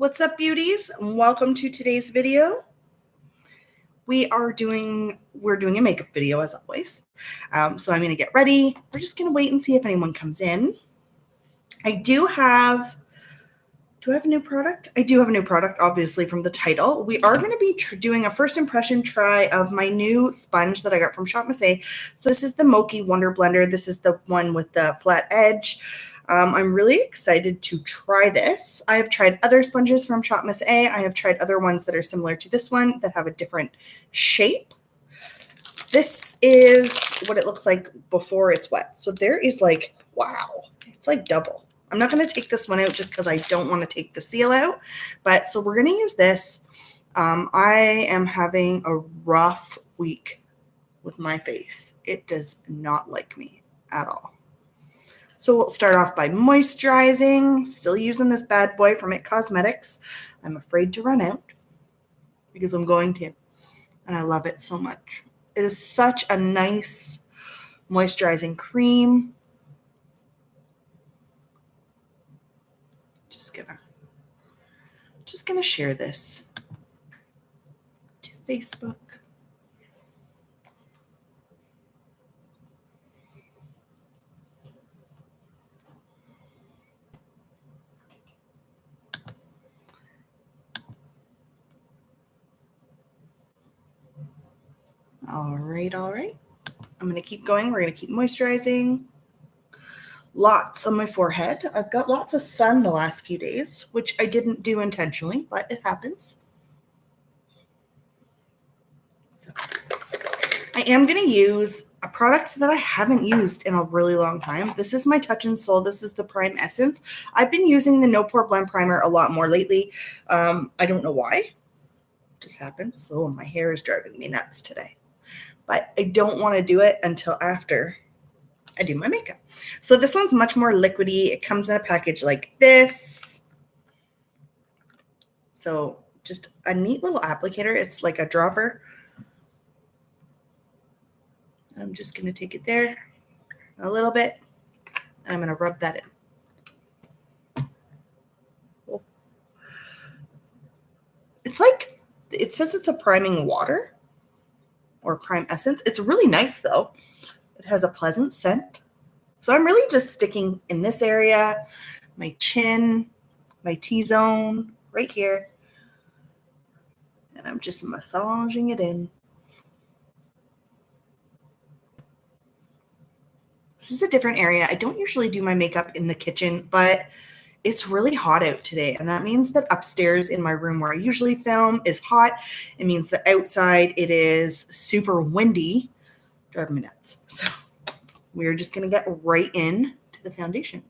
What's up, beauties? Welcome to today's video. We're doing a makeup video as always. So I'm gonna get ready. We're just gonna wait and see if anyone comes in. Do I have a new product? I do have a new product, obviously, from the title. We are going to be doing a first impression try of my new sponge that I got from Shop Miss A. So this is the Mochi Wonder Blender. This is the one with the flat edge. I'm really excited to try this. I have tried other sponges from Shop Miss A. I have tried other ones that are similar to this one that have a different shape. This is what it looks like before it's wet. So there is like, wow, it's like double. I'm not going to take this one out just because I don't want to take the seal out. But so we're going to use this. I am having a rough week with my face. It does not like me at all. So we'll start off by moisturizing. Still using this bad boy from IT Cosmetics. I'm afraid to run out because I'm going to. And I love it so much. It is such a nice moisturizing cream. Just gonna share this to Facebook. All right. I'm gonna keep going. We're gonna keep moisturizing. Lots on my forehead. I've got lots of sun the last few days, which I didn't do intentionally, but it happens. So I am going to use a product that I haven't used in a really long time. This is my Touch and Soul. This is the Prime Essence. I've been using the No Pore Blend Primer a lot more lately. I don't know why. It just happens. So my hair is driving me nuts today. But I don't want to do it until after I do my makeup. So this one's much more liquidy. It comes in a package like this. So just a neat little applicator. It's like a dropper. I'm just going to take it there a little bit. And I'm going to rub that in. It's like, it says it's a priming water or prime essence. It's really nice though. It has a pleasant scent. So I'm really just sticking in this area, my chin, my T-zone, right here. And I'm just massaging it in. This is a different area. I don't usually do my makeup in the kitchen, but it's really hot out today. And that means that upstairs in my room where I usually film is hot. It means that outside it is super windy. Driving me nuts. So we're just going to get right in to the foundation.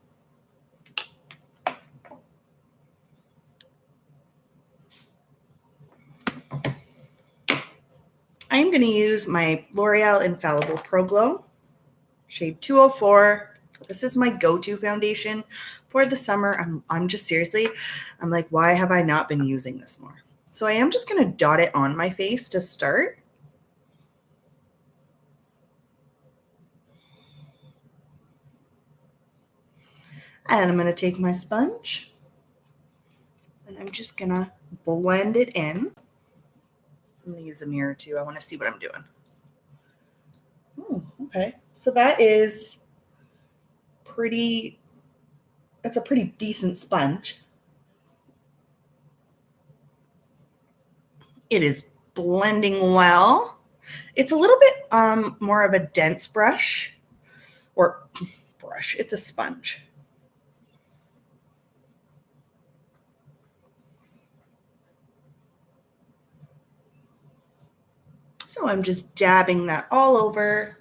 I'm going to use my L'Oreal Infallible Pro Glow, shade 204. This is my go-to foundation for the summer. I'm just seriously, I'm like, why have I not been using this more? So I am just going to dot it on my face to start. And I'm going to take my sponge and I'm just going to blend it in. I'm going to use a mirror too. I want to see what I'm doing. Okay. So that is that's a pretty decent sponge. It is blending well. It's a little bit more of a dense brush. It's a sponge. So I'm just dabbing that all over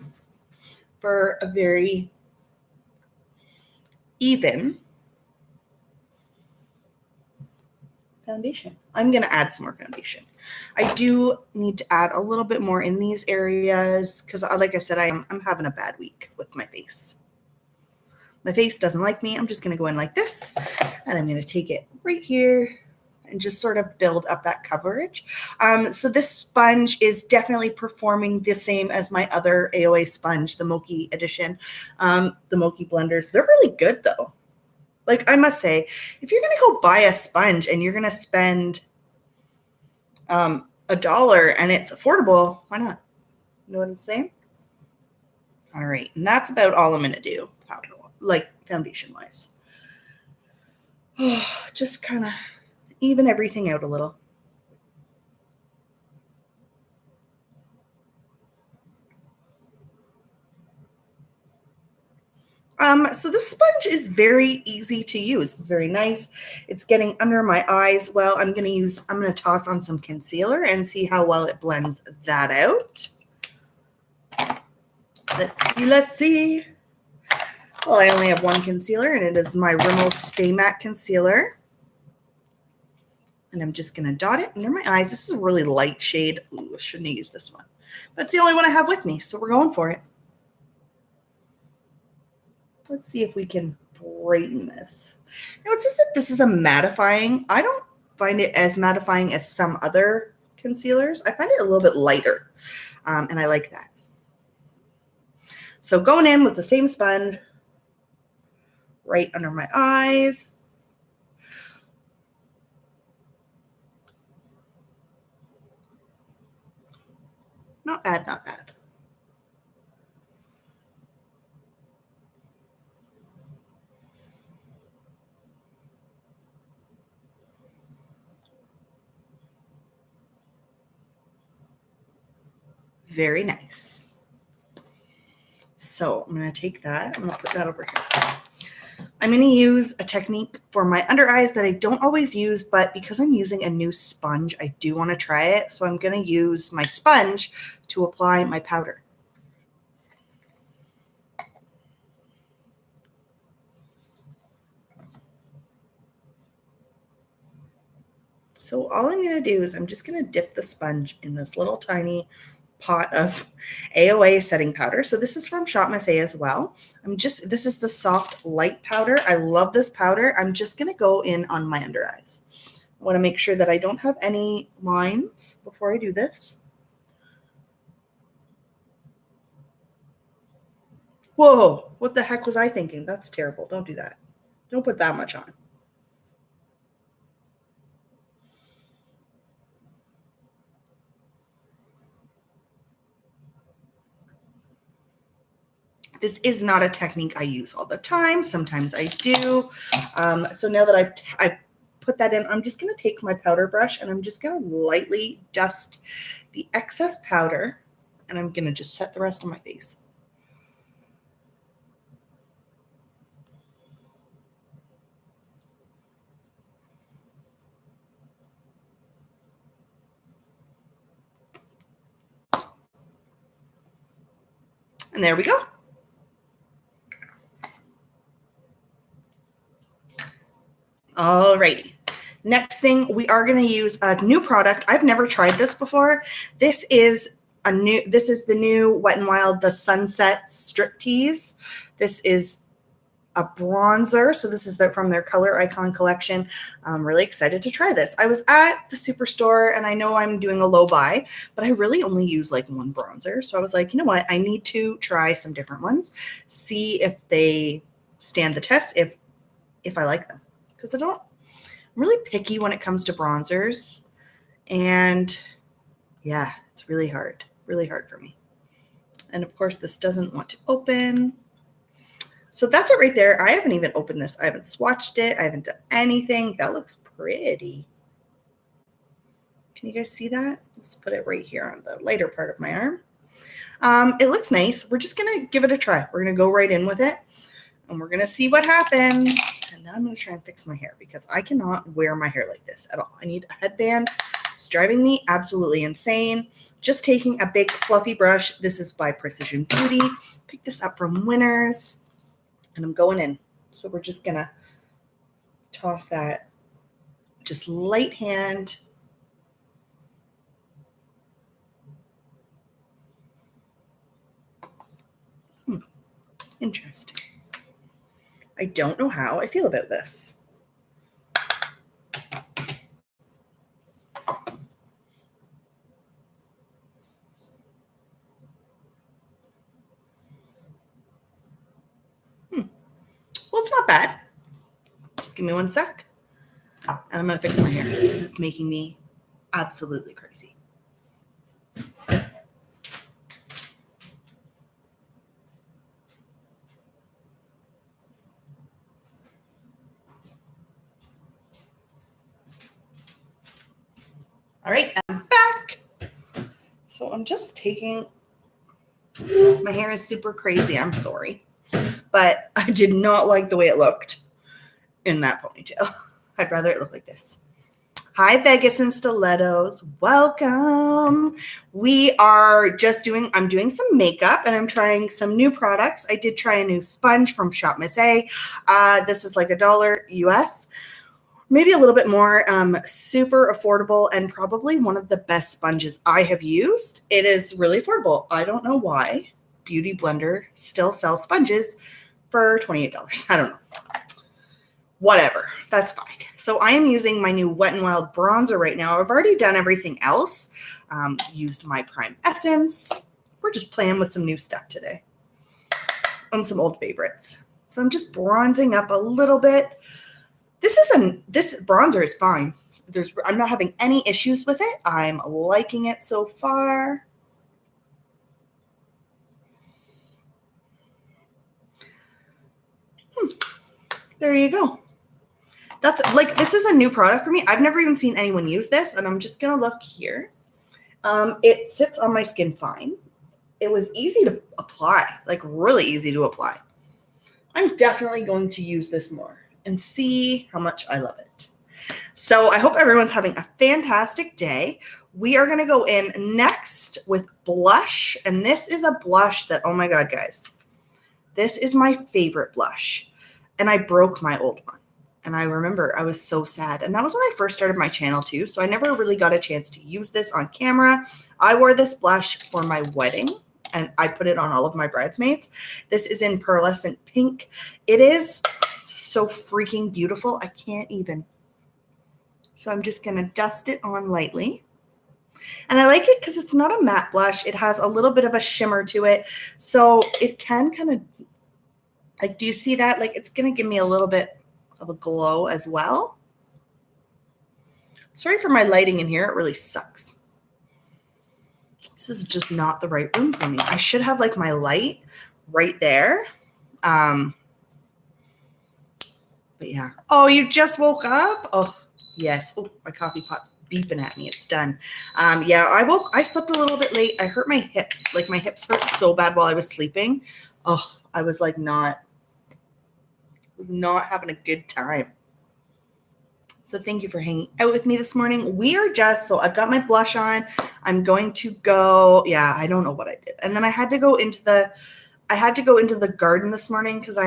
for a very even foundation. I'm going to add some more foundation. I do need to add a little bit more in these areas because, like I said, I'm having a bad week with my face. My face doesn't like me. I'm just going to go in like this, and I'm going to take it right here and just sort of build up that coverage. So this sponge is definitely performing the same as my other AOA sponge, the Mochi edition, the Mochi blenders. They're really good though. Like, I must say, if you're going to go buy a sponge and you're going to spend $1 and it's affordable, why not? You know what I'm saying? All right, and that's about all I'm going to do, powder, like foundation wise. Just kind of even everything out a little. So this sponge is very easy to use. It's very nice. It's getting under my eyes. Well, I'm going to toss on some concealer and see how well it blends that out. Let's see. Well, I only have one concealer, and it is my Rimmel Stay Matte Concealer. And I'm just going to dot it under my eyes. This is a really light shade. Ooh, I shouldn't have used this one. But it's the only one I have with me, so we're going for it. Let's see if we can brighten this. Now, it says that this is a mattifying. I don't find it as mattifying as some other concealers. I find it a little bit lighter, and I like that. So going in with the same sponge right under my eyes. Not bad, not bad. Very nice. So I'm going to take that. I'm going to put that over here. I'm going to use a technique for my under eyes that I don't always use, but because I'm using a new sponge, I do want to try it. So I'm going to use my sponge to apply my powder. So all I'm going to do is I'm just going to dip the sponge in this little tiny pot of AOA setting powder. So this is from Shop Miss A as well. This is the soft light powder. I love this powder. I'm just going to go in on my under eyes. I want to make sure that I don't have any lines before I do this. Whoa, what the heck was I thinking? That's terrible. Don't do that. Don't put that much on. This is not a technique I use all the time. Sometimes I do. So now that I've put that in, I'm just going to take my powder brush and I'm just going to lightly dust the excess powder, and I'm going to just set the rest on my face. And there we go. Alrighty. Next thing, we are going to use a new product. I've never tried this before. This is the new Wet n Wild, the Sunset Strip Tease. This is a bronzer. So this is from their Color Icon collection. I'm really excited to try this. I was at the Superstore, and I know I'm doing a low buy, but I really only use like one bronzer. So I was like, you know what? I need to try some different ones, see if they stand the test, if I like them. Because I'm really picky when it comes to bronzers. And yeah, it's really hard for me. And of course, this doesn't want to open. So that's it right there. I haven't even opened this. I haven't swatched it. I haven't done anything. That looks pretty. Can you guys see that? Let's put it right here on the lighter part of my arm. It looks nice. We're just going to give it a try. We're going to go right in with it, and we're going to see what happens. And then I'm going to try and fix my hair because I cannot wear my hair like this at all. I need a headband. It's driving me absolutely insane. Just taking a big fluffy brush. This is by Precision Beauty. Pick this up from Winners. And I'm going in. So we're just going to toss that just light hand. Interesting. I don't know how I feel about this. Well, it's not bad. give me one sec. And I'm going to fix my hair because it's making me absolutely crazy. All right, I'm back. So I'm just taking, my hair is super crazy. I'm sorry, but I did not like the way it looked in that ponytail. I'd rather it look like this. Hi, Vegas and Stilettos. Welcome. We are just I'm doing some makeup and I'm trying some new products. I did try a new sponge from Shop Miss A. This is like $1 US. Maybe a little bit more, super affordable and probably one of the best sponges I have used. It is really affordable. I don't know why Beauty Blender still sells sponges for $28. I don't know. Whatever, that's fine. So I am using my new Wet n Wild bronzer right now. I've already done everything else. Used my Prime Essence. We're just playing with some new stuff today and some old favorites. So I'm just bronzing up a little bit. This bronzer is fine. I'm not having any issues with it. I'm liking it so far. There you go. That's like, this is a new product for me. I've never even seen anyone use this, and I'm just going to look here. It sits on my skin fine. It was easy to apply, like really easy to apply. I'm definitely going to use this more and see how much I love it. So I hope everyone's having a fantastic day. We are going to go in next with blush. And this is a blush that, oh my God, guys, this is my favorite blush. And I broke my old one. And I remember I was so sad. And that was when I first started my channel too. So I never really got a chance to use this on camera. I wore this blush for my wedding. And I put it on all of my bridesmaids. This is in pearlescent pink. It is so freaking beautiful. I can't even. So I'm just going to dust it on lightly. And I like it because it's not a matte blush. It has a little bit of a shimmer to it. So it can kind of, like, do you see that? Like, it's going to give me a little bit of a glow as well. Sorry for my lighting in here. It really sucks. This is just not the right room for me. I should have like my light right there. But yeah. Oh, you just woke up? Oh, yes. Oh, my coffee pot's beeping at me. It's done. Yeah, I slept a little bit late. I hurt my hips. Like my hips hurt so bad while I was sleeping. Oh, I was like not having a good time. So thank you for hanging out with me this morning. We are so I've got my blush on. I'm going to go, yeah, I don't know what I did. And then I had to go into the garden this morning because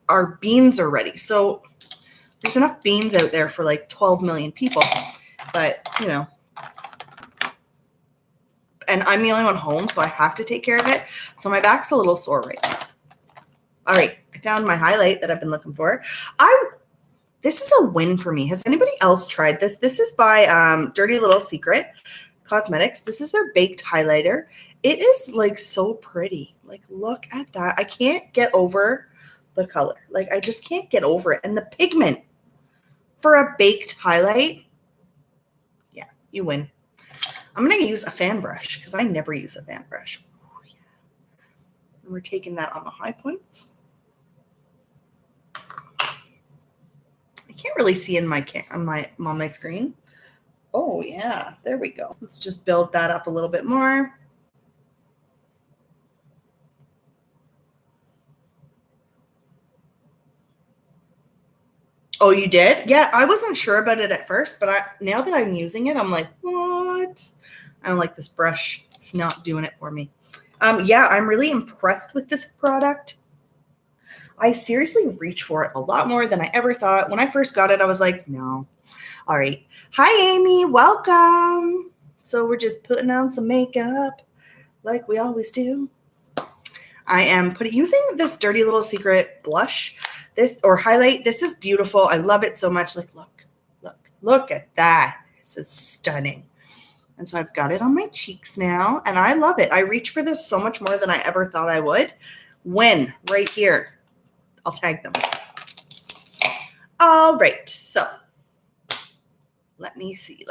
our beans are ready. So there's enough beans out there for like 12 million people, but you know, and I'm the only one home, so I have to take care of it. So my back's a little sore right now. All right. I found my highlight that I've been looking for. This is a win for me. Has anybody else tried this? This is by Dirty Little Secret Cosmetics. This is their baked highlighter. It is like so pretty. Like, look at that. I can't get over the color. Like, I just can't get over it. And the pigment for a baked highlight, yeah, you win. I'm going to use a fan brush because I never use a fan brush. Ooh, yeah. And we're taking that on the high points. Can't really see in on my screen. Oh yeah, there we go. Let's just build that up a little bit more. Oh, you did? Yeah, I wasn't sure about it at first, but now that I'm using it, I'm like, what? I don't like this brush. It's not doing it for me. Yeah, I'm really impressed with this product. I seriously reach for it a lot more than I ever thought. When I first got it, I was like, no. All right. Hi, Amy. Welcome. So we're just putting on some makeup like we always do. I am using this Dirty Little Secret blush, highlight. This is beautiful. I love it so much. Like, look at that. This is stunning. And so I've got it on my cheeks now, and I love it. I reach for this so much more than I ever thought I would. Win right here. I'll tag them. All right, so let me see.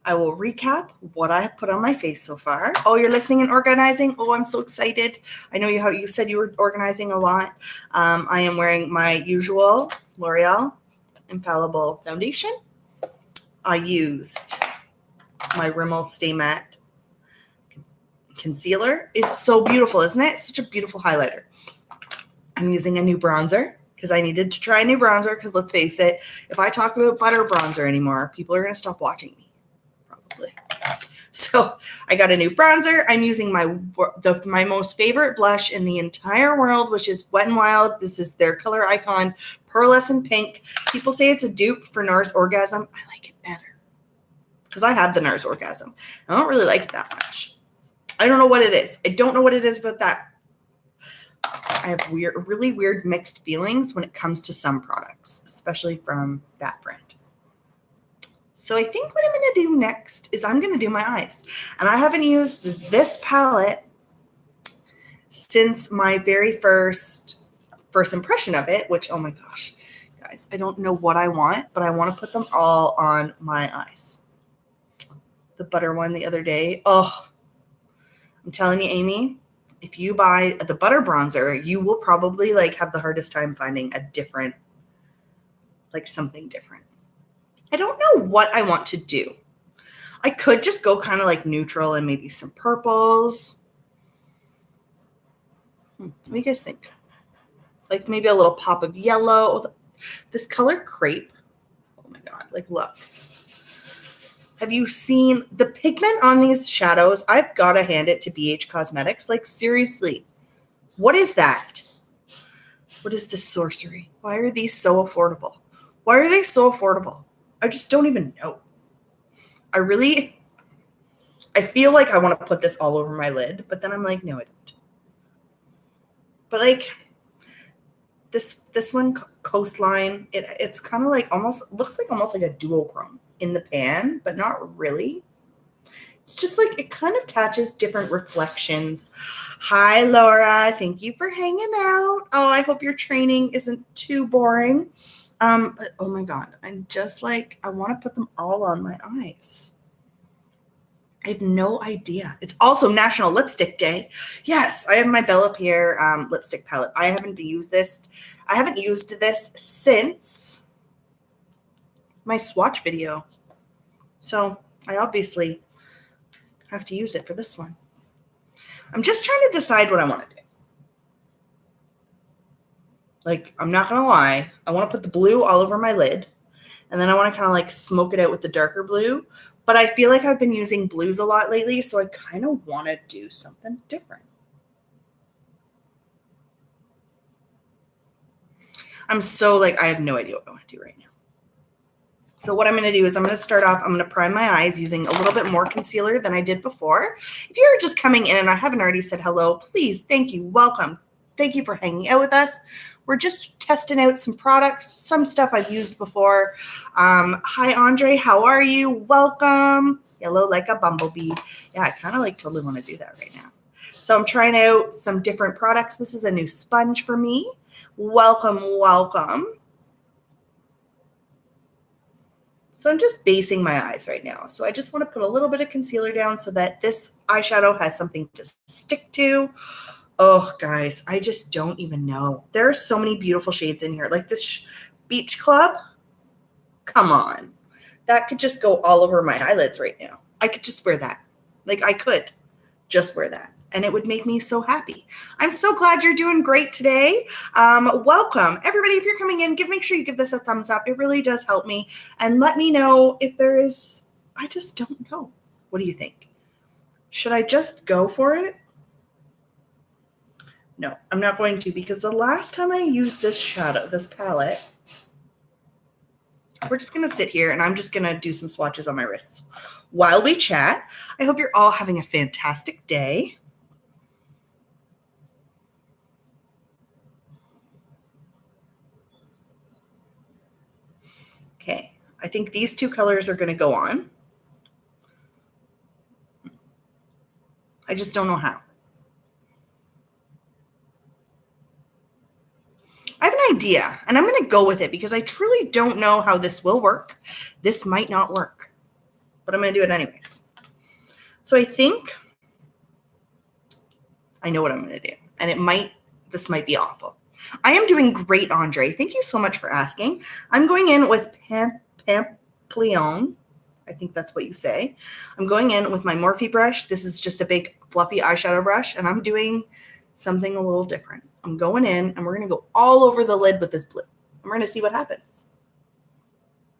I will recap what I have put on my face so far. Oh, you're listening and organizing? Oh, I'm so excited. I know you said you were organizing a lot. I am wearing my usual L'Oreal Infallible Foundation. I used my Rimmel Stay Matte Concealer. It's so beautiful, isn't it? Such a beautiful highlighter. I'm using a new bronzer because I needed to try a new bronzer because let's face it, if I talk about butter bronzer anymore, people are going to stop watching me. Probably. So I got a new bronzer. I'm using my most favorite blush in the entire world, which is Wet n Wild. This is their color icon, Pearlescent Pink. People say it's a dupe for NARS Orgasm. I like it better because I have the NARS Orgasm. I don't really like it that much. I don't know what it is. I don't know what it is about that. I have really weird mixed feelings when it comes to some products, especially from that brand. So I think what I'm going to do next is I'm going to do my eyes. And I haven't used this palette since my very first impression of it, which, oh my gosh, guys, I don't know what I want, but I want to put them all on my eyes. The butter one the other day. Oh, I'm telling you, Amy, if you buy the butter bronzer, you will probably have the hardest time finding a different, something different. I don't know what I want to do. I could just go kind of neutral and maybe some purples. What do you guys think? Maybe a little pop of yellow. This color crepe. Oh my God, look. Have you seen the pigment on these shadows? I've got to hand it to BH Cosmetics. Seriously, what is that? What is this sorcery? Why are these so affordable? Why are they so affordable? I just don't even know. I feel like I want to put this all over my lid, but then I'm like, no, I don't. But this one, Coastline, it's kind of looks almost like a duochrome in the pan, but not really. It's just it kind of catches different reflections. Hi, Laura. Thank you for hanging out. Oh, I hope your training isn't too boring. But oh my God, I'm just I want to put them all on my eyes. I have no idea. It's also National Lipstick Day. Yes, I have my Bella Pierre lipstick palette. I haven't used this since my swatch video. So I obviously have to use it for this one. I'm just trying to decide what I want to do. I'm not going to lie. I want to put the blue all over my lid. And then I want to kind of smoke it out with the darker blue. But I feel like I've been using blues a lot lately. So I kind of want to do something different. I'm so I have no idea what I want to do right now. So what I'm going to do is I'm going to start off, I'm going to prime my eyes using a little bit more concealer than I did before. If you're just coming in and I haven't already said hello, please, thank you, welcome. Thank you for hanging out with us. We're just testing out some products, some stuff I've used before. Hi, Andre. How are you? Welcome. Yellow like a bumblebee. Yeah, I kind of totally want to do that right now. So I'm trying out some different products. This is a new sponge for me. Welcome, welcome. So I'm just basing my eyes right now. So I just want to put a little bit of concealer down so that this eyeshadow has something to stick to. Oh, guys, I just don't even know. There are so many beautiful shades in here. This Beach Club. Come on. That could just go all over my eyelids right now. I could just wear that. I could just wear that. And it would make me so happy. I'm so glad you're doing great today. Welcome. Everybody, if you're coming in, make sure you give this a thumbs up. It really does help me. And let me know if there is, I just don't know. What do you think? Should I just go for it? No, I'm not going to because the last time I used this palette, we're just going to sit here and I'm just going to do some swatches on my wrists while we chat. I hope you're all having a fantastic day. Okay, I think these two colors are going to go on. I just don't know how. I have an idea, and I'm going to go with it because I truly don't know how this will work. This might not work, but I'm going to do it anyways. So I think I know what I'm going to do, and this might be awful. I am doing great, Andre. Thank you so much for asking. I'm going in with Pampleon. I think that's what you say. I'm going in with my Morphe brush. This is just a big fluffy eyeshadow brush, and I'm doing something a little different. I'm going in, and we're going to go all over the lid with this blue. And we're going to see what happens.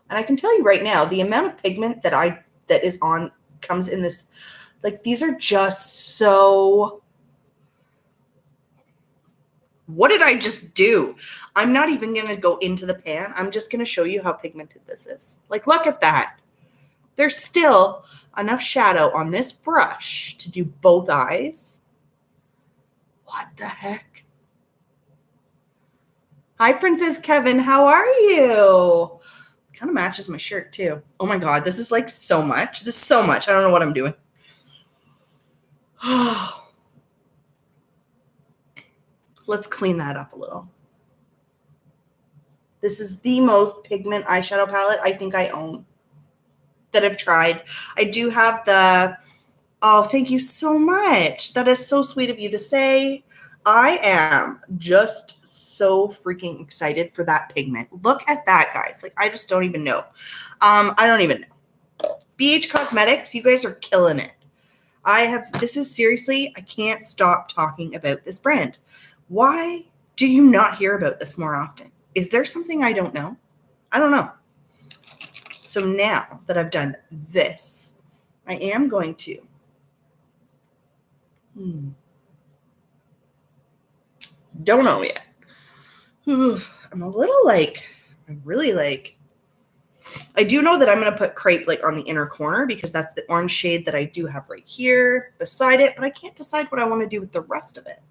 And I can tell you right now, the amount of pigment that is on comes in this. Like, these are just so... What did I just do? I'm not even going to go into the pan. I'm just going to show you how pigmented this is. Like, look at that. There's still enough shadow on this brush to do both eyes. What the heck? Hi, Princess Kevin. How are you? Kind of matches my shirt, too. Oh, my God. This is like so much. This is so much. I don't know what I'm doing. Let's clean that up a little. This is the most pigment eyeshadow palette I think I own that I've tried. I do have the, oh, thank you so much. That is so sweet of you to say. I am just so freaking excited for that pigment. Look at that, guys. Like, I just don't even know. I don't even know. BH Cosmetics, you guys are killing it. This is seriously, I can't stop talking about this brand. Why do you not hear about this more often? Is there something I don't know? I don't know. So now that I've done this, I am going to don't know yet. I'm really I do know that I'm going to put crepe like on the inner corner because that's the orange shade that I do have right here beside it, but I can't decide what I want to do with the rest of it.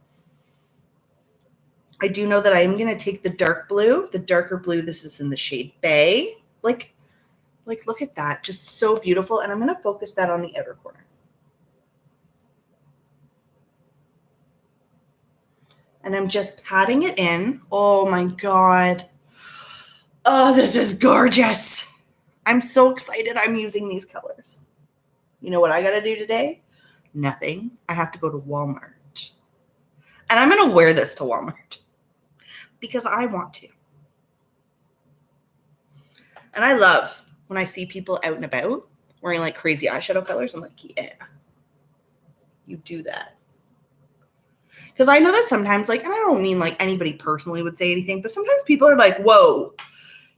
I do know that I am going to take the dark blue, the darker blue. This is in the shade Bay. Like, look at that. Just so beautiful. And I'm going to focus that on the outer corner. And I'm just patting it in. Oh, my God. Oh, this is gorgeous. I'm so excited I'm using these colors. You know what I got to do today? Nothing. I have to go to Walmart. And I'm going to wear this to Walmart because I want to. And I love when I see people out and about wearing like crazy eyeshadow colors. I'm like, yeah, you do that. Because I know that sometimes, like, and I don't mean like anybody personally would say anything, but sometimes people are like, whoa,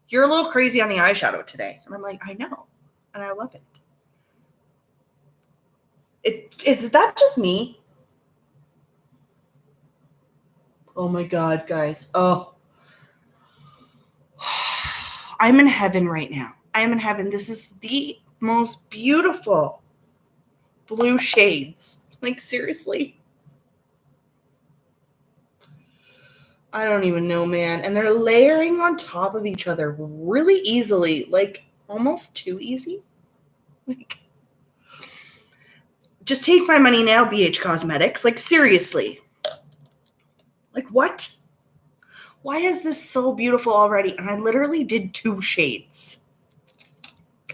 you're a little crazy on the eyeshadow today. And I'm like, I know. And I love it. Is that just me? Oh my God, guys. Oh, I'm in heaven right now. I am in heaven. This is the most beautiful blue shades. Like, seriously. I don't even know, man. And they're layering on top of each other really easily. Like, almost too easy. Like, just take my money now, BH Cosmetics. Like, seriously. Like, what? Why is this so beautiful already? And I literally did 2 shades.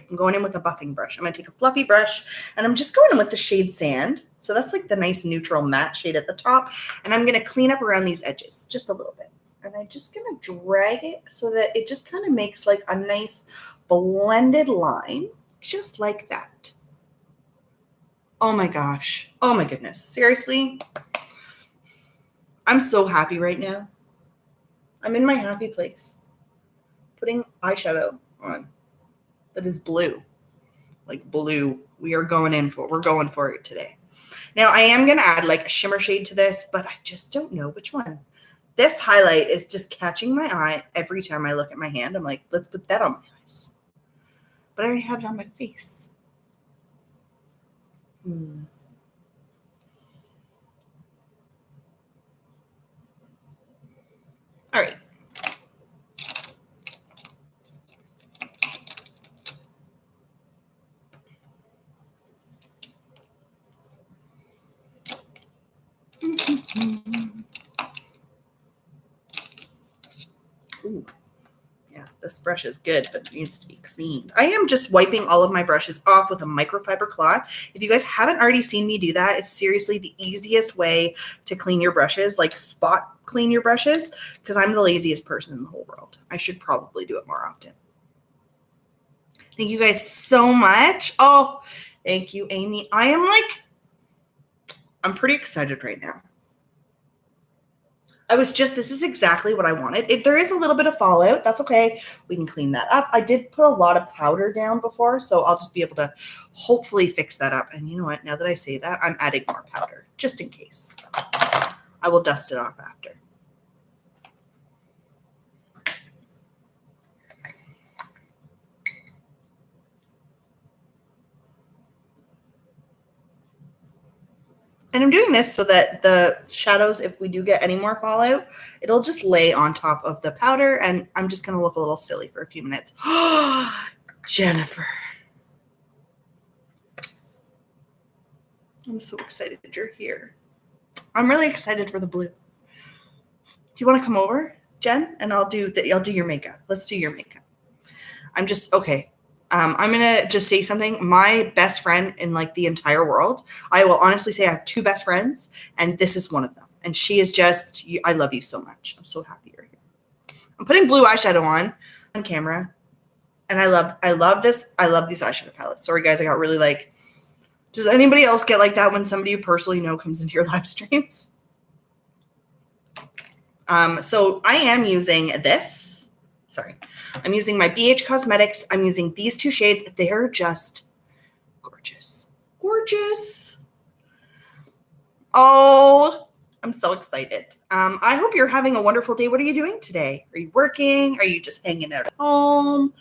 I'm going in with a buffing brush. I'm going to take a fluffy brush, and I'm just going in with the shade Sand. So that's like the nice neutral matte shade at the top. And I'm going to clean up around these edges just a little bit. And I'm just going to drag it so that it just kind of makes like a nice blended line, just like that. Oh my gosh. Oh my goodness. Seriously? I'm so happy right now. I'm in my happy place. Putting eyeshadow on that is blue. Like blue. We're going for it today. Now I am going to add like a shimmer shade to this, but I just don't know which one. This highlight is just catching my eye every time I look at my hand. I'm like, let's put that on my eyes. But I already have it on my face. All right. Ooh. Yeah, this brush is good, but it needs to be cleaned. I am just wiping all of my brushes off with a microfiber cloth. If you guys haven't already seen me do that, it's seriously the easiest way to clean your brushes, like spot clean your brushes, because I'm the laziest person in the whole world. I should probably do it more often. Thank you guys so much. Oh, thank you, Amy. I'm pretty excited right now. This is exactly what I wanted. If there is a little bit of fallout, that's okay. We can clean that up. I did put a lot of powder down before, so I'll just be able to hopefully fix that up. And you know what? Now that I say that, I'm adding more powder just in case. I will dust it off after. And I'm doing this so that the shadows, if we do get any more fallout, it'll just lay on top of the powder, and I'm just going to look a little silly for a few minutes. Jennifer. I'm so excited that you're here. I'm really excited for the blue. Do you want to come over, Jen? And I'll do your makeup. Let's do your makeup. Okay. I'm going to just say something. My best friend in like the entire world, I will honestly say I have two best friends, and this is one of them. And she is just, I love you so much. I'm so happy you're here. I'm putting blue eyeshadow on camera. And I love this. I love these eyeshadow palettes. Sorry guys, I got really like, does anybody else get like that when somebody you personally know comes into your live streams? So I am using this. Sorry. I'm using my BH Cosmetics. I'm using these two shades. They're just gorgeous. Gorgeous. Oh, I'm so excited. I hope you're having a wonderful day. What are you doing today? Are you working? Are you just hanging out at home?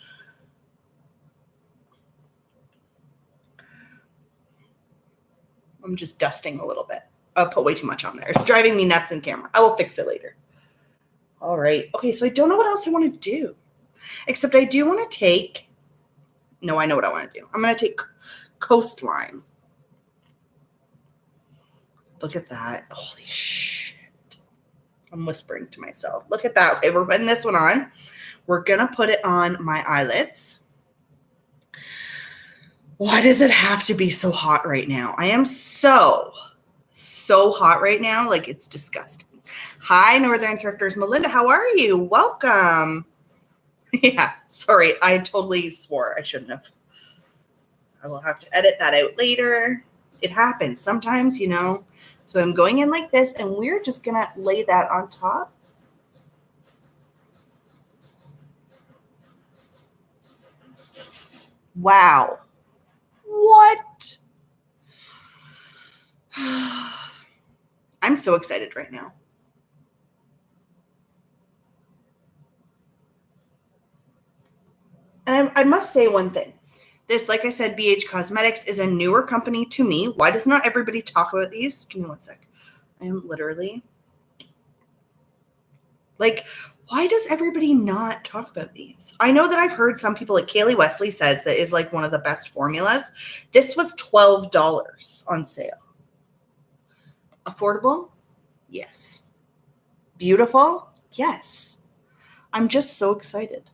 I'm just dusting a little bit. I'll put way too much on there. It's driving me nuts in camera. I will fix it later. All right. Okay, so I don't know what else I want to do. Except I do want to take, no, I know what I want to do. I'm going to take Coastline. Look at that. Holy shit. I'm whispering to myself. Look at that. Okay, we're putting this one on. We're going to put it on my eyelids. Why does it have to be so hot right now? I am so hot right now. Like, it's disgusting. Hi, Northern Thrifters. Melinda, how are you? Welcome. Yeah, sorry. I totally swore. I shouldn't have. I will have to edit that out later. It happens sometimes, you know. So I'm going in like this, and we're just going to lay that on top. Wow. What? I'm so excited right now. And I must say one thing. This, like I said, BH Cosmetics is a newer company to me. Why does not everybody talk about these? Give me one sec. I am literally like, why does everybody not talk about these? I know that I've heard some people, like Kaylee Wesley says that is like one of the best formulas. This was $12 on sale. Affordable? Yes. Beautiful? Yes. I'm just so excited.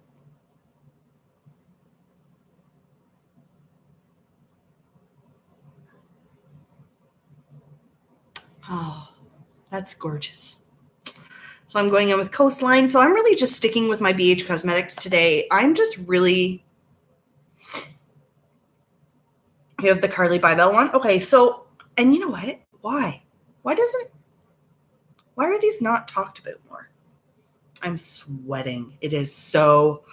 Oh, that's gorgeous. So I'm going in with Coastline. So I'm really just sticking with my BH Cosmetics today. I'm just really... You have the Carly Bybel one? Okay, so... And you know what? Why? Why are these not talked about more? I'm sweating. It is so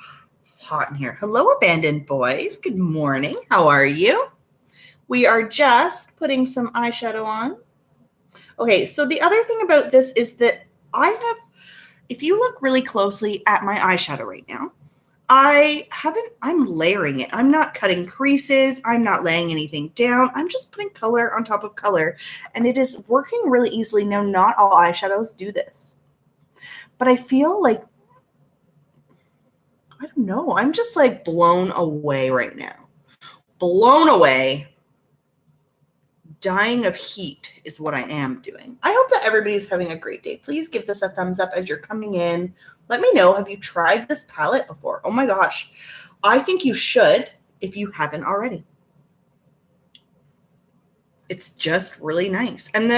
hot in here. Hello, Abandoned Boys. Good morning. How are you? We are just putting some eyeshadow on. Okay, so the other thing about this is that if you look really closely at my eyeshadow right now, I'm layering it. I'm not cutting creases. I'm not laying anything down. I'm just putting color on top of color, and it is working really easily. Now, not all eyeshadows do this, but I feel like, I don't know. I'm just like blown away right now. Blown away dying of heat is what I am doing. I hope that everybody's having a great day. Please give this a thumbs up as you're coming in. Let me know, have you tried this palette before? Oh my gosh. I think you should if you haven't already. It's just really nice. And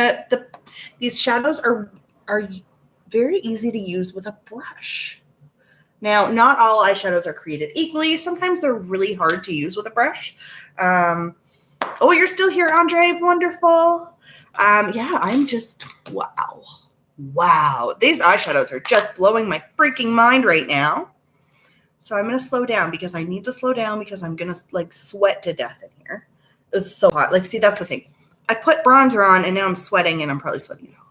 these shadows are very easy to use with a brush. Now, not all eyeshadows are created equally. Sometimes they're really hard to use with a brush. Oh, you're still here, Andre. Wonderful. Yeah, I'm just, wow. Wow. These eyeshadows are just blowing my freaking mind right now. So I'm going to slow down because I need to slow down because I'm going to like sweat to death in here. It's so hot. Like, see, that's the thing. I put bronzer on and now I'm sweating and I'm probably sweating it all.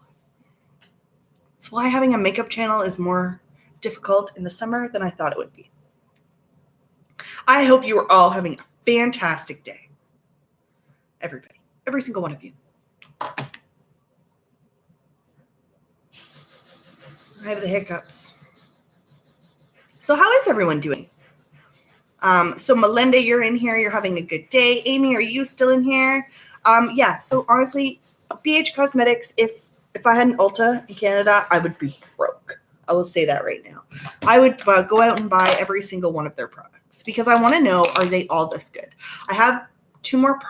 That's why having a makeup channel is more difficult in the summer than I thought it would be. I hope you are all having a fantastic day. Everybody, every single one of you. I have the hiccups. So how is everyone doing? So Melinda, you're in here. You're having a good day. Amy, are you still in here? Yeah, so honestly, BH Cosmetics, if I had an Ulta in Canada, I would be broke. I will say that right now. I would go out and buy every single one of their products because I want to know, are they all this good? I have two more.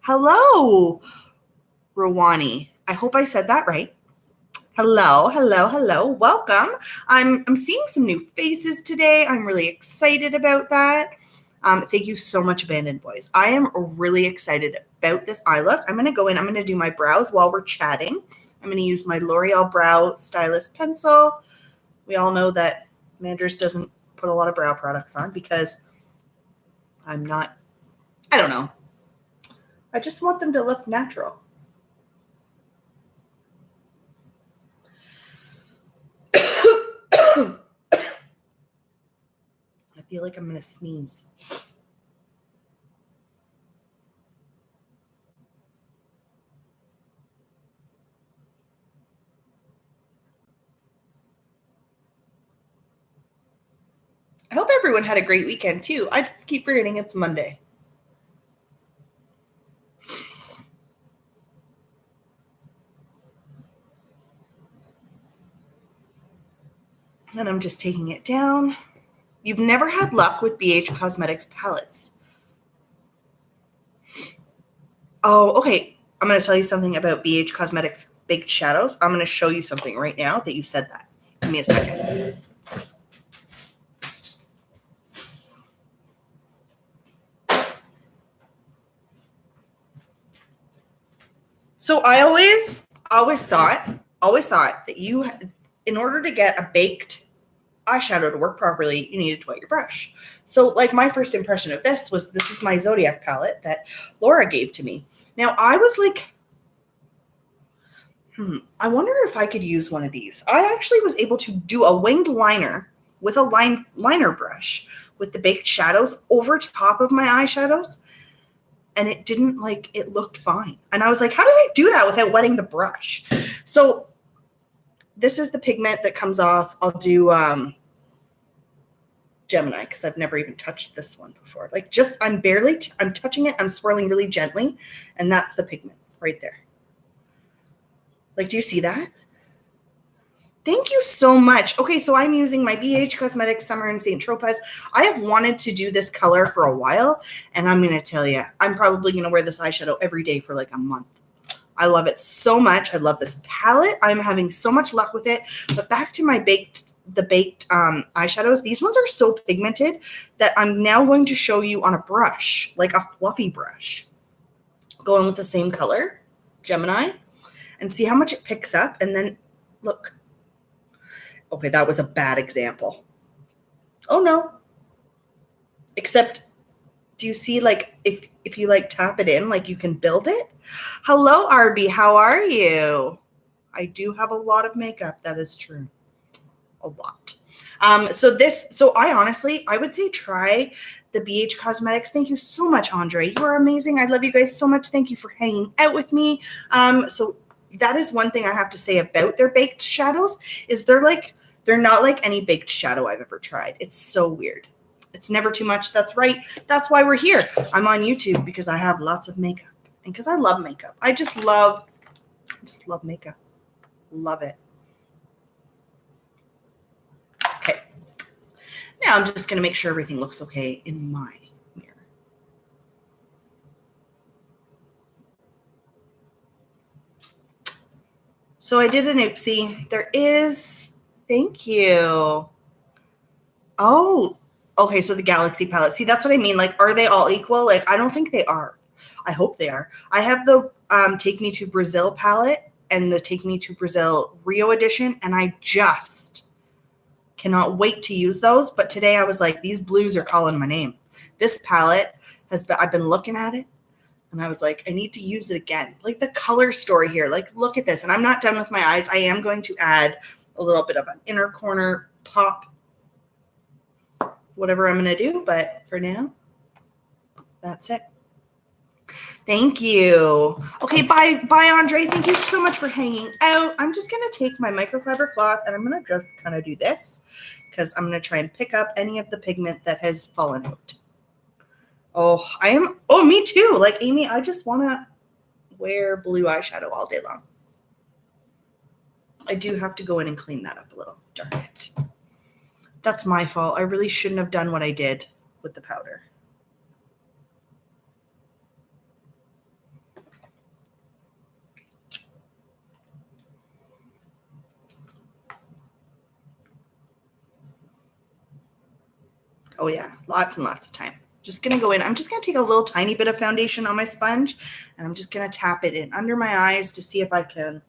Hello, Rowani. I hope I said that right. Hello, hello, hello. Welcome. I'm seeing some new faces today. I'm really excited about that. Thank you so much, Abandoned Boys. I am really excited about this eye look. I'm going to go in. I'm going to do my brows while we're chatting. I'm going to use my L'Oreal Brow Stylist Pencil. We all know that Manders doesn't put a lot of brow products on because I'm not, I don't know. I just want them to look natural. I feel like I'm going to sneeze. I hope everyone had a great weekend too. I keep forgetting it's Monday. And I'm just taking it down. You've never had luck with BH Cosmetics palettes. Oh, okay. I'm going to tell you something about BH Cosmetics Baked Shadows. I'm going to show you something right now that you said that. Give me a second. So I always thought that you, in order to get a baked eyeshadow to work properly, you needed to wet your brush. So like my first impression of this is my Zodiac palette that Laura gave to me. Now I was like, I wonder if I could use one of these. I actually was able to do a winged liner with a liner brush with the baked shadows over top of my eyeshadows. And it didn't it looked fine. And I was like, how did I do that without wetting the brush? So this is the pigment that comes off. I'll do Gemini because I've never even touched this one before. I'm touching it. I'm swirling really gently. And that's the pigment right there. Do you see that? Thank you so much. Okay, so I'm using my BH Cosmetics Summer in St. Tropez. I have wanted to do this color for a while, and I'm going to tell you, I'm probably going to wear this eyeshadow every day for a month. I love it so much. I love this palette. I'm having so much luck with it. But back to my baked eyeshadows. These ones are so pigmented that I'm now going to show you on a brush, like a fluffy brush. Going with the same color, Gemini, and see how much it picks up, and then look. Okay, that was a bad example. Oh, no. Except, do you see, if you, tap it in, you can build it? Hello, Arby. How are you? I do have a lot of makeup. That is true. A lot. So I would say try the BH Cosmetics. Thank you so much, Andre. You are amazing. I love you guys so much. Thank you for hanging out with me. So that is one thing I have to say about their baked shadows is they're not like any baked shadow I've ever tried. It's so weird. It's never too much. That's right. That's why we're here. I'm on YouTube because I have lots of makeup and because I love makeup. I just love makeup. Love it. Okay. Now I'm just going to make sure everything looks okay in my mirror. So I did an oopsie. There is, thank you. Oh, okay. So the Galaxy palette. See, that's what I mean. Like, are they all equal? Like, I don't think they are. I hope they are. I have the Take Me to Brazil palette and the Take Me to Brazil Rio edition, and I just cannot wait to use those. But today I was like, these blues are calling my name. This palette has been, I've been looking at it, and I was like, I need to use it again. Like the color story here. Like, look at this. And I'm not done with my eyes. I am going to add a little bit of an inner corner pop, whatever I'm going to do. But for now, that's it. Thank you. Okay, bye, Andre. Thank you so much for hanging out. I'm just going to take my microfiber cloth and I'm going to just kind of do this because I'm going to try and pick up any of the pigment that has fallen out. Oh, me too. Like Amy, I just want to wear blue eyeshadow all day long. I do have to go in and clean that up a little. Darn it. That's my fault. I really shouldn't have done what I did with the powder. Oh yeah, lots and lots of time. Just going to go in. I'm just going to take a little tiny bit of foundation on my sponge, and I'm just going to tap it in under my eyes to see if I can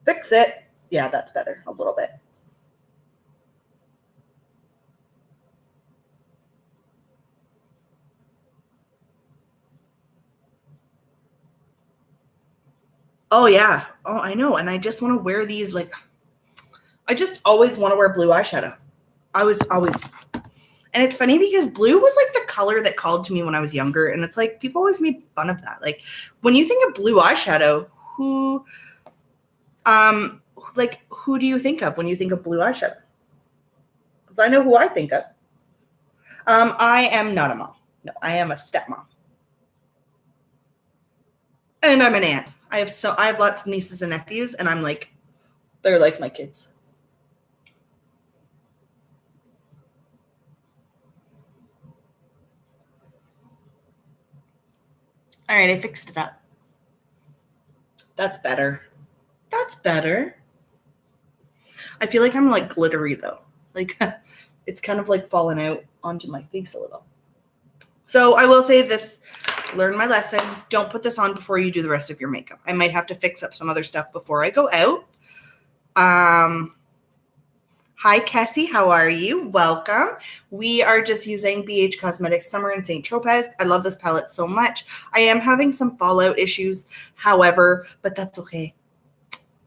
fix it. Yeah, that's better. A little bit. Oh yeah. Oh, I know. And I just want to wear these, like, I just always want to wear blue eyeshadow. I was always, and it's funny because blue was like the color that called to me when I was younger. And it's like, people always made fun of that. Like when you think of blue eyeshadow, who do you think of when you think of blue eyeshadow? Because I know who I think of. I am not a mom. No, I am a stepmom. And I'm an aunt. I have lots of nieces and nephews, and I'm like, they're like my kids. All right, I fixed it up. That's better. That's better. I feel like I'm like glittery though. Like it's kind of like fallen out onto my face a little. So I will say this, learn my lesson. Don't put this on before you do the rest of your makeup. I might have to fix up some other stuff before I go out. Hi, Cassie. How are you? Welcome. We are just using BH Cosmetics Summer in St. Tropez. I love this palette so much. I am having some fallout issues, however, but that's okay.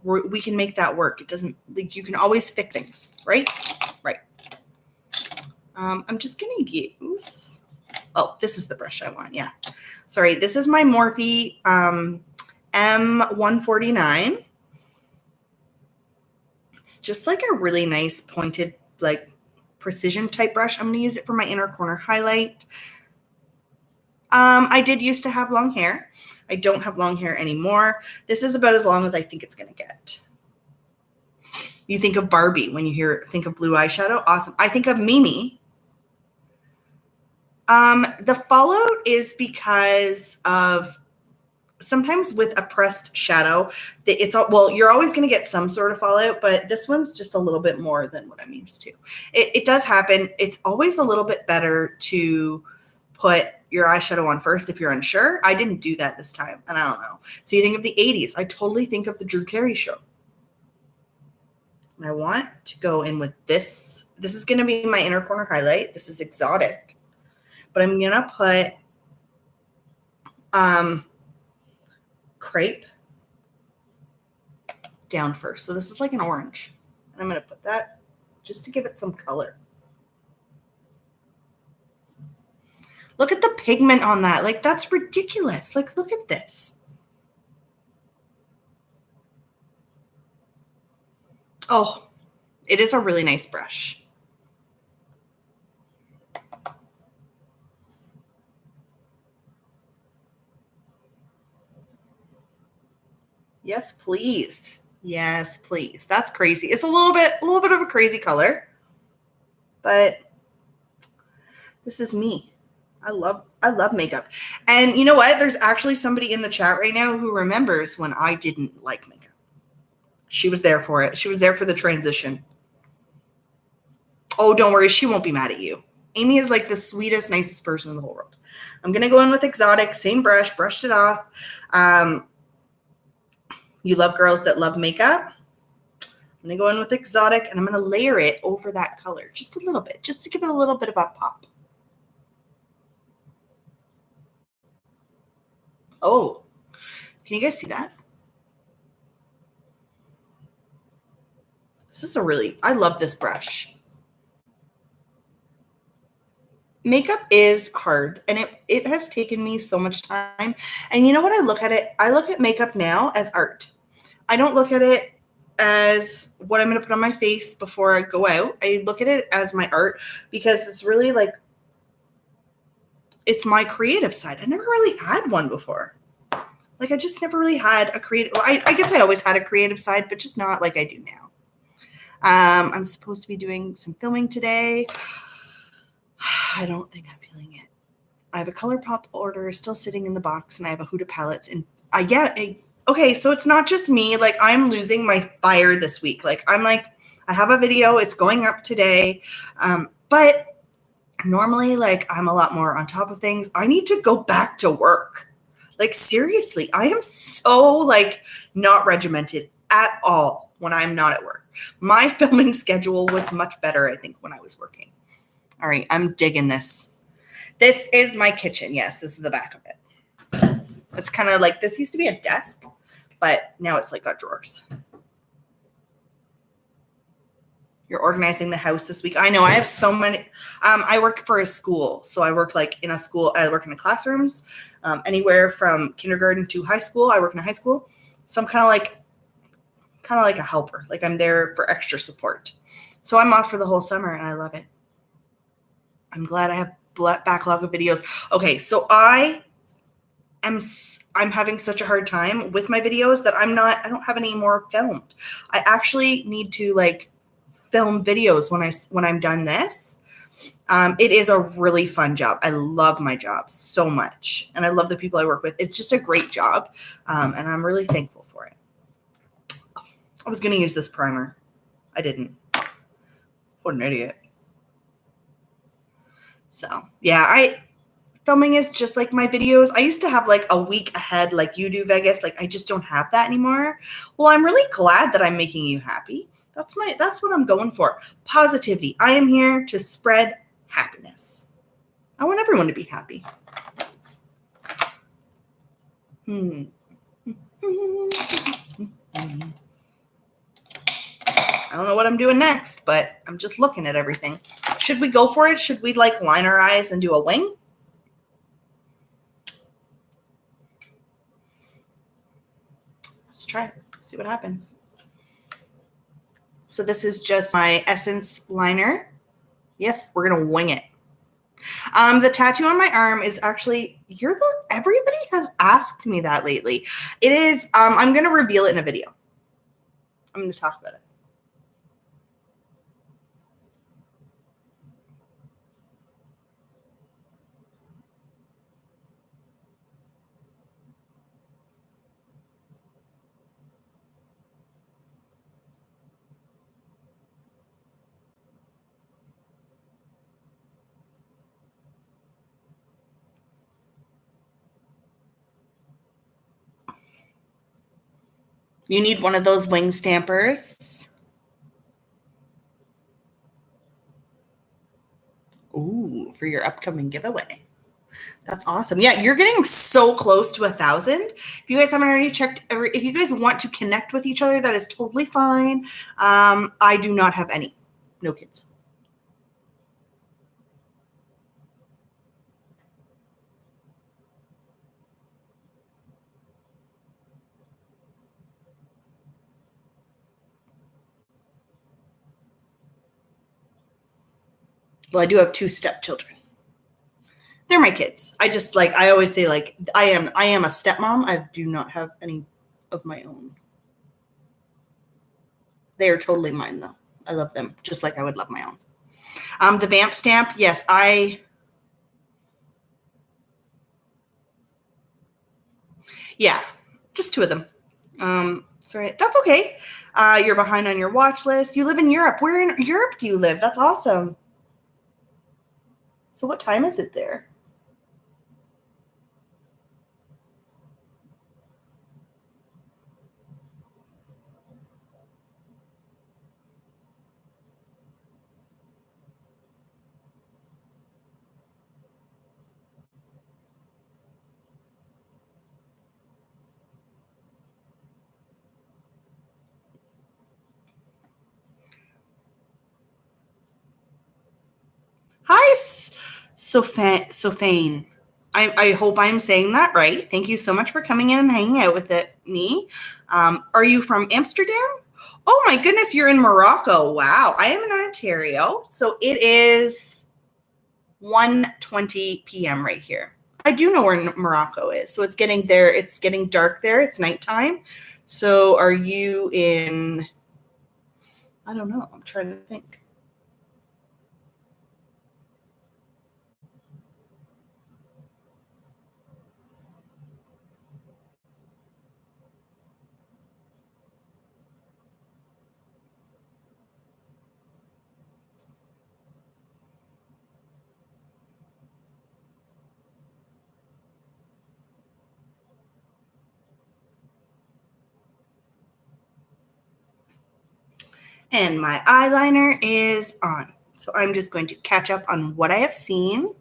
We can make that work. It doesn't, like, you can always fix things, right? Right. I'm just going to use, oh, this is the brush I want. Yeah. Sorry. This is my Morphe M149. It's just like a really nice pointed, like precision type brush. I'm going to use it for my inner corner highlight. I did used to have long hair. I don't have long hair anymore. This is about as long as I think it's going to get. You think of Barbie when you think of blue eyeshadow. Awesome. I think of Mimi. The fallout is because of sometimes with a pressed shadow, well, you're always going to get some sort of fallout, but this one's just a little bit more than what I'm used to. It does happen. It's always a little bit better to put your eyeshadow on first if you're unsure. I didn't do that this time, and I don't know. So you think of the 80s. I totally think of the Drew Carey show. And I want to go in with this. This is going to be my inner corner highlight. This is exotic. But I'm going to put crepe down first. So this is like an orange. And I'm going to put that just to give it some color. Look at the pigment on that. Like, that's ridiculous. Like, look at this. Oh, it is a really nice brush. Yes, please. Yes, please. That's crazy. It's a little bit of a crazy color, but this is me. I love makeup. And you know what? There's actually somebody in the chat right now who remembers when I didn't like makeup. She was there for it. She was there for the transition. Oh, don't worry. She won't be mad at you. Amy is like the sweetest, nicest person in the whole world. I'm going to go in with Exotic. Same brush. Brushed it off. You love girls that love makeup. I'm going to go in with Exotic, and I'm going to layer it over that color just a little bit, just to give it a little bit of a pop. Oh, can you guys see that? This is I love this brush. Makeup is hard, and it has taken me so much time. And you know what I look at it? I look at makeup now as art. I don't look at it as what I'm going to put on my face before I go out. I look at it as my art because it's really like, it's my creative side. I never really had one before. Like I just never really had a creative, well, I guess I always had a creative side, but just not like I do now. I'm supposed to be doing some filming today. I don't think I'm feeling it. I have a ColourPop order still sitting in the box, and I have a Huda palettes. And okay, so it's not just me. Like I'm losing my fire this week. Like I'm like, I have a video. It's going up today. But normally, like I'm a lot more on top of things. I need to go back to work. Like seriously, I am so like not regimented at all when I'm not at work. My filming schedule was much better, I think, when I was working. All right, I'm digging this. This is my kitchen. Yes, this is the back of it. It's kind of like, this used to be a desk, but now it's like got drawers. You're organizing the house this week. I know I have so many. I work for a school. So I work like in a school. I work in the classrooms, anywhere from kindergarten to high school. I work in a high school. So I'm kind of like a helper. Like I'm there for extra support. So I'm off for the whole summer and I love it. I'm glad I have backlog of videos. Okay, so I'm having such a hard time with my videos that I don't have any more filmed. I actually need to like film videos when I'm done this. It is a really fun job. I love my job so much, and I love the people I work with. It's just a great job, and I'm really thankful for it. I was going to use this primer. I didn't. What an idiot. So, yeah, filming is just like my videos. I used to have like a week ahead like you do, Vegas. Like I just don't have that anymore. Well, I'm really glad that I'm making you happy. That's what I'm going for. Positivity. I am here to spread happiness. I want everyone to be happy. I don't know what I'm doing next, but I'm just looking at everything. Should we go for it? Should we like line our eyes and do a wing? Let's try it. See what happens. So this is just my Essence liner. Yes, we're going to wing it. The tattoo on my arm is actually, everybody has asked me that lately. It is, I'm going to reveal it in a video. I'm going to talk about it. You need one of those wing stampers. Ooh, for your upcoming giveaway. That's awesome. Yeah, you're getting so close to 1,000. If you guys haven't already checked, if you guys want to connect with each other, that is totally fine. I do not have any. No kids. Well, I do have 2 stepchildren. They're my kids. I always say, like, I am a stepmom. I do not have any of my own. They are totally mine, though. I love them just like I would love my own. The Vamp stamp, yes, yeah, just 2 of them. Sorry, that's okay. You're behind on your watch list. You live in Europe. Where in Europe do you live? That's awesome. So what time is it there? Hi, Sophane. I hope I'm saying that right. Thank you so much for coming in and hanging out with me. Are you from Amsterdam? Oh my goodness, you're in Morocco. Wow. I am in Ontario. So it is 1:20 p.m. right here. I do know where Morocco is. So it's getting there. It's getting dark there. It's nighttime. So are you in, I don't know. I'm trying to think. And my eyeliner is on. So I'm just going to catch up on what I have seen.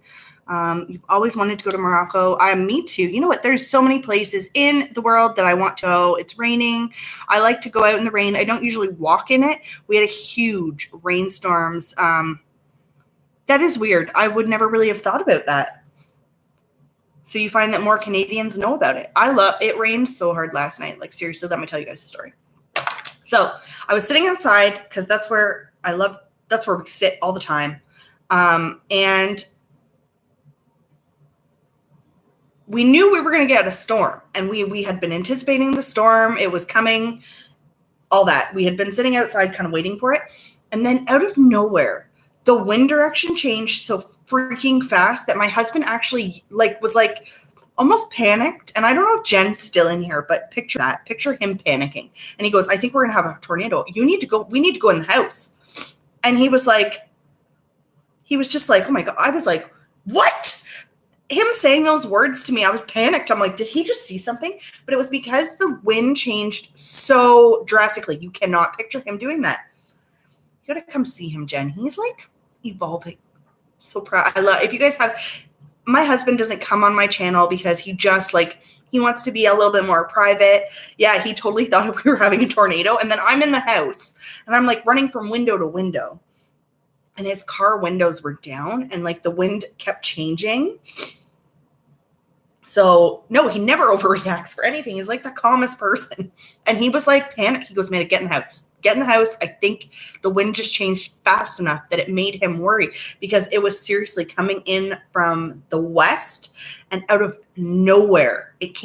You've always wanted to go to Morocco. Me too. You know what? There's so many places in the world that I want to go. It's raining. I like to go out in the rain. I don't usually walk in it. We had a huge rainstorms. That is weird. I would never really have thought about that. So you find that more Canadians know about it. It rained so hard last night. Like seriously, let me tell you guys a story. So I was sitting outside because that's where we sit all the time. And we knew we were going to get a storm, and we had been anticipating the storm. It was coming, all that. We had been sitting outside kind of waiting for it. And then out of nowhere, the wind direction changed so freaking fast that my husband actually was almost panicked. And I don't know if Jen's still in here, but picture him panicking. And he goes, I think we're going to have a tornado. We need to go in the house. And he was just like, oh my God. I was like, what? Him saying those words to me, I was panicked. I'm like, did he just see something? But it was because the wind changed so drastically. You cannot picture him doing that. You got to come see him, Jen. He's like evolving. So proud. If you guys have, my husband doesn't come on my channel because he just he wants to be a little bit more private. Yeah, he totally thought we were having a tornado. And then I'm in the house and I'm running from window to window. And his car windows were down and the wind kept changing. So no, he never overreacts for anything. He's the calmest person. And he was panicked. He goes, man, get in the house. Get in the house. I think the wind just changed fast enough that it made him worry because it was seriously coming in from the west and out of nowhere. It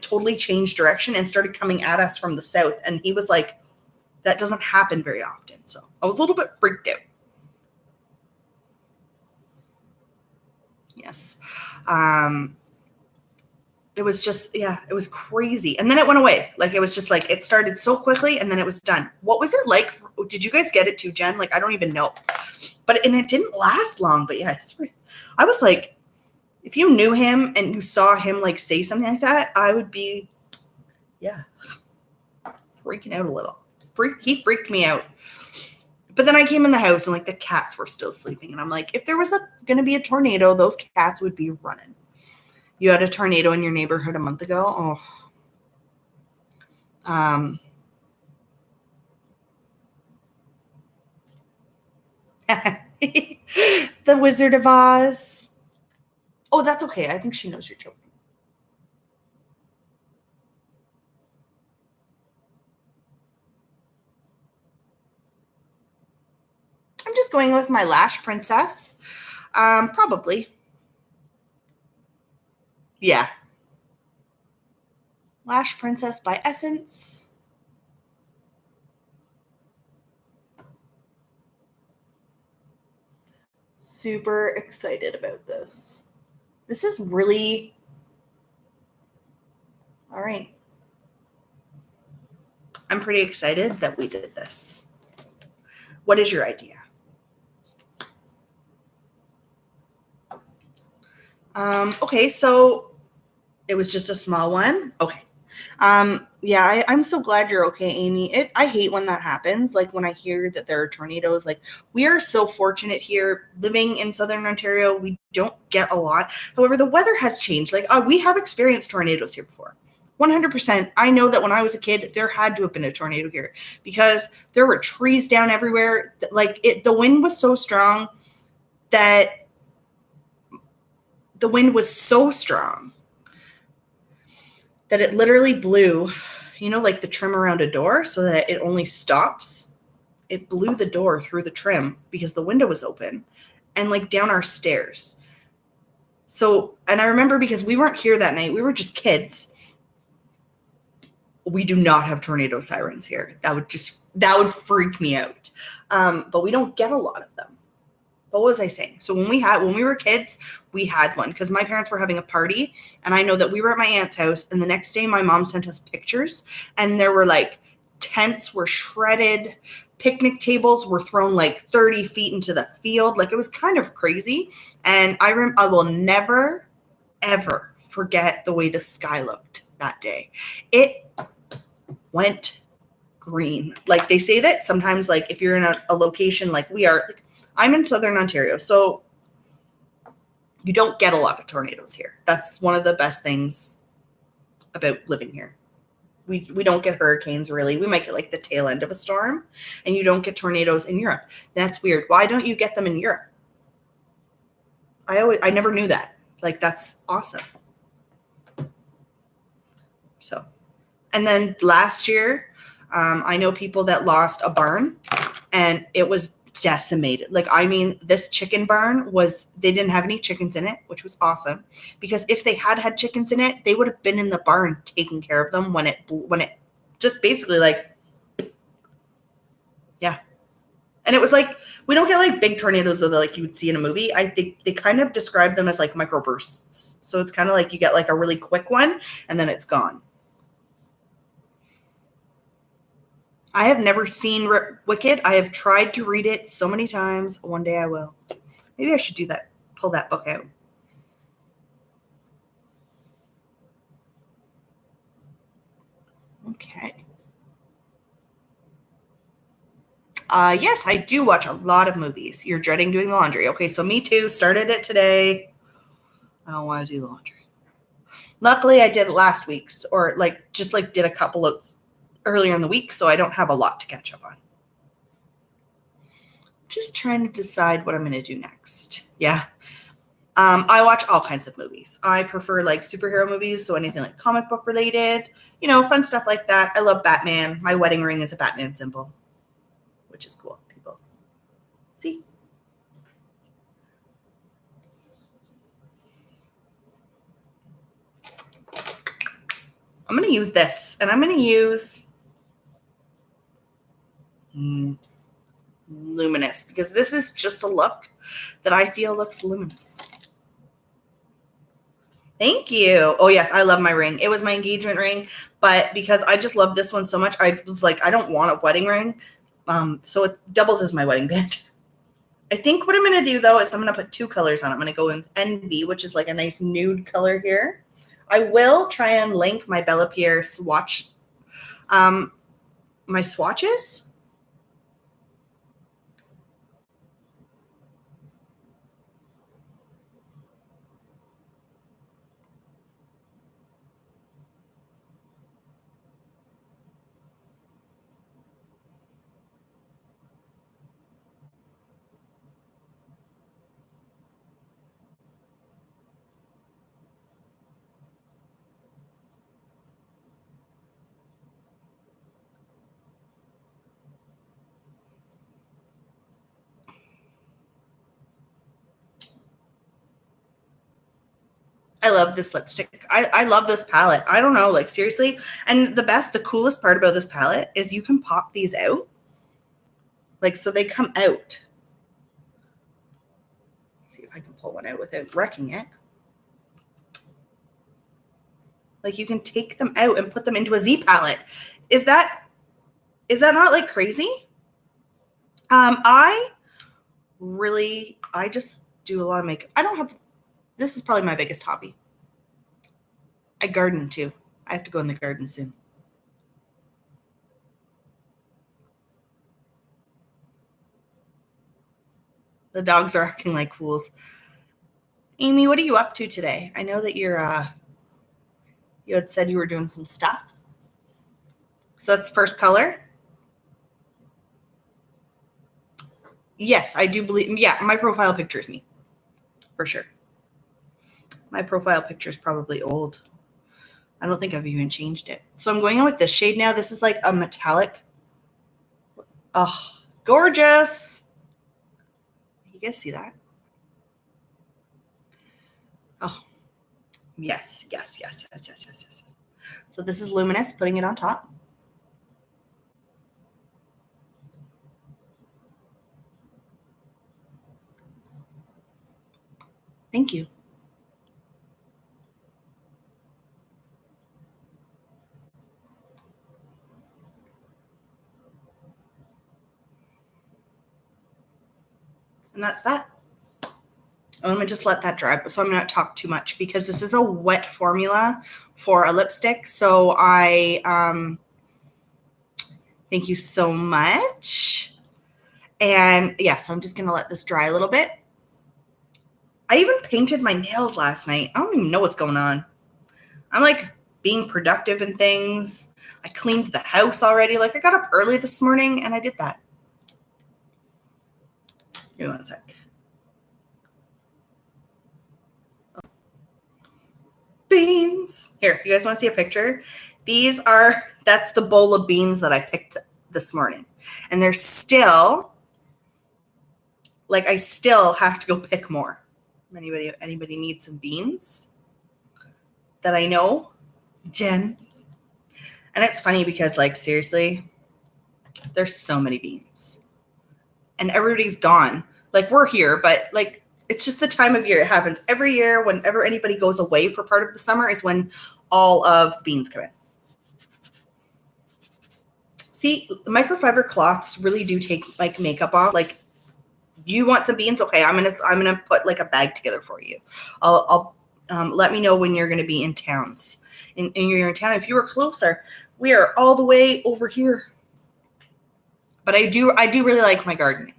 totally changed direction and started coming at us from the south. And he was like, that doesn't happen very often. So I was a little bit freaked out. Yes. It was just, it was crazy. And then it went away. It was just it started so quickly and then it was done. What was it like? Did you guys get it too, Jen? I don't even know. And it didn't last long, but yeah, I was if you knew him and you saw him say something like that, I would be, freaking out a little. He freaked me out. But then I came in the house and the cats were still sleeping. And I'm if there was going to be a tornado, those cats would be running. You had a tornado in your neighborhood a month ago. Oh, the Wizard of Oz. Oh, that's okay. I think she knows you're joking. I'm just going with my Lash Princess. Probably. Yeah. Lash Princess by Essence. Super excited about this. This is really all right. I'm pretty excited that we did this. What is your idea? Okay, so it was just a small one. Okay. Yeah, I'm so glad you're okay, Amy. I hate when that happens. Like when I hear that there are tornadoes, like we are so fortunate here living in Southern Ontario. We don't get a lot. However, the weather has changed. Like we have experienced tornadoes here before. 100%. I know that when I was a kid, there had to have been a tornado here because there were trees down everywhere. Like the wind was so strong that it literally blew, like the trim around a door so that it only stops. It blew the door through the trim because the window was open and like down our stairs. So, and I remember because we weren't here that night, we were just kids. We do not have tornado sirens here. That would freak me out. But we don't get a lot of them. What was I saying? So when we were kids, we had one because my parents were having a party, and I know that we were at my aunt's house, and the next day my mom sent us pictures, and there were like tents were shredded, picnic tables were thrown like 30 feet into the field. Like it was kind of crazy. And I will never, ever forget the way the sky looked that day. It went green. Like they say that sometimes, like if you're in a location like we are, like, I'm in Southern Ontario, so you don't get a lot of tornadoes here. That's one of the best things about living here. We don't get hurricanes really. We might get like the tail end of a storm, and you don't get tornadoes in Europe. That's weird. Why don't you get them in Europe? I never knew that. Like that's awesome. So, and then last year, I know people that lost a barn, and it was decimated. Like, I mean, this chicken barn they didn't have any chickens in it, which was awesome because if they had chickens in it, they would have been in the barn taking care of them when it just basically like, yeah. And it was like, we don't get like big tornadoes though, that like you would see in a movie. I think they kind of describe them as like microbursts. So it's kind of like you get like a really quick one and then it's gone. I have never seen Wicked. I have tried to read it so many times. One day I will. Maybe I should do that. Pull that book out. Okay. Yes, I do watch a lot of movies. You're dreading doing the laundry. Okay, so me too. Started it today. I don't want to do the laundry. Luckily, I did it last week's, or like just like did a couple of earlier in the week, so I don't have a lot to catch up on. Just trying to decide what I'm going to do next. Yeah. I watch all kinds of movies. I prefer like superhero movies, so anything like comic book related, fun stuff like that. I love Batman. My wedding ring is a Batman symbol, which is cool. People see. I'm going to use this, and I'm going to use luminous because this is just a look that I feel looks luminous. Thank you. Oh, yes, I love my ring. It was my engagement ring, but because I just love this one so much, I was like, I don't want a wedding ring. So it doubles as my wedding band. I think what I'm going to do, though, is I'm going to put two colors on it. I'm going to go with Envy, which is like a nice nude color here. I will try and link my Bella Pierre swatch, my swatches. I love this lipstick. I love this palette. I don't know, like seriously. And the coolest part about this palette is you can pop these out. Like, so they come out. Let's see if I can pull one out without wrecking it. Like, you can take them out and put them into a Z palette. Is that not like crazy? I just do a lot of makeup. This is probably my biggest hobby. I garden too. I have to go in the garden soon. The dogs are acting like fools. Amy, what are you up to today? I know that you had said you were doing some stuff. So that's the first color. Yes, I do believe. Yeah, my profile picture is me. For sure. My profile picture is probably old. I don't think I've even changed it. So I'm going in with this shade now. This is like a metallic. Oh, gorgeous. You guys see that? Oh, yes. So this is Luminous, putting it on top. Thank you. And that's that. I'm going to just let that dry. So I'm not talk too much because this is a wet formula for a lipstick. So I thank you so much. And yeah, so I'm just going to let this dry a little bit. I even painted my nails last night. I don't even know what's going on. I'm like being productive and things. I cleaned the house already. Like I got up early this morning and I did that. Give me one sec. Beans. Here, you guys want to see a picture? That's the bowl of beans that I picked this morning. And they're still, like I still have to go pick more. Anybody need some beans that I know? Jen. And it's funny because like seriously, there's so many beans. And everybody's gone. Like we're here, but like it's just the time of year. It happens every year. Whenever anybody goes away for part of the summer is when all of the beans come in. See, microfiber cloths really do take like makeup off. Like you want some beans? Okay, I'm gonna put like a bag together for you. I'll let me know when you're gonna be in towns. And you're in town. If you were closer, we are all the way over here. But I do really like my gardening.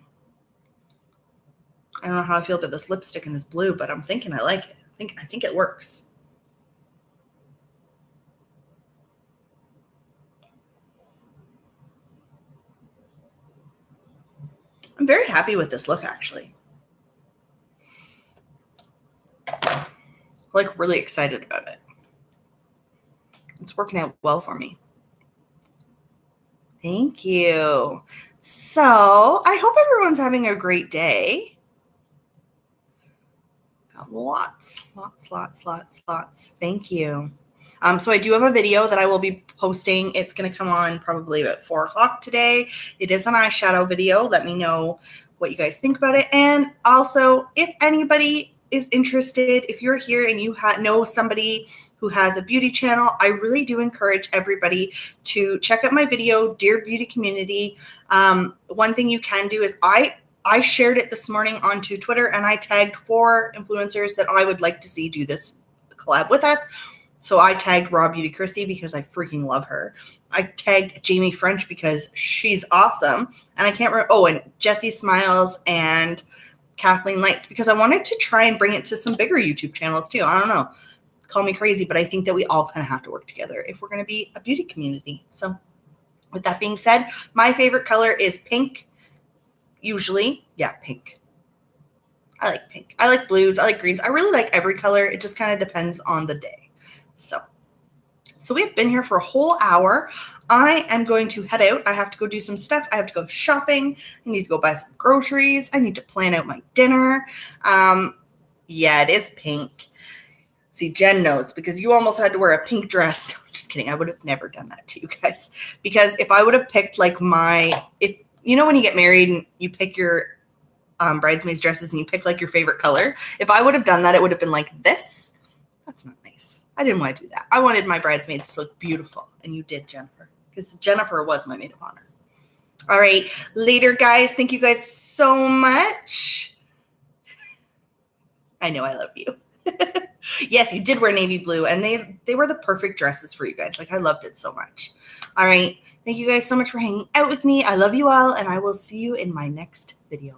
I don't know how I feel about this lipstick and this blue, but I'm thinking I like it. I think it works. I'm very happy with this look, actually. Like really excited about it. It's working out well for me. Thank you. So I hope everyone's having a great day. Got lots. Thank you. So I do have a video that I will be posting. It's going to come on probably about 4 o'clock today. It is an eyeshadow video. Let me know what you guys think about it. And also, if anybody is interested, if you're here and you know somebody who has a beauty channel, I really do encourage everybody to check out my video, Dear Beauty Community. One thing you can do is I shared it this morning onto Twitter and I tagged 4 influencers that I would like to see do this collab with us. So I tagged Raw Beauty Christy because I freaking love her. I tagged Jamie French because she's awesome. And I can't remember. Oh, and Jessie Smiles and Kathleen Lights because I wanted to try and bring it to some bigger YouTube channels too. I don't know. Call me crazy, but I think that we all kind of have to work together if we're going to be a beauty community. So with that being said, my favorite color is pink. Usually, yeah, pink. I like pink. I like blues. I like greens. I really like every color. It just kind of depends on the day. So we have been here for a whole hour. I am going to head out. I have to go do some stuff. I have to go shopping. I need to go buy some groceries. I need to plan out my dinner. Yeah, it is pink. See, Jen knows because you almost had to wear a pink dress. No, I'm just kidding. I would have never done that to you guys. Because if I would have picked like if you know when you get married and you pick your bridesmaids dresses and you pick like your favorite color, if I would have done that, it would have been like this. That's not nice. I didn't want to do that. I wanted my bridesmaids to look beautiful. And you did, Jennifer. Because Jennifer was my maid of honor. All right. Later, guys. Thank you guys so much. I know I love you. Yes, you did wear navy blue, and they were the perfect dresses for you guys. Like, I loved it so much. All right. Thank you guys so much for hanging out with me. I love you all, and I will see you in my next video.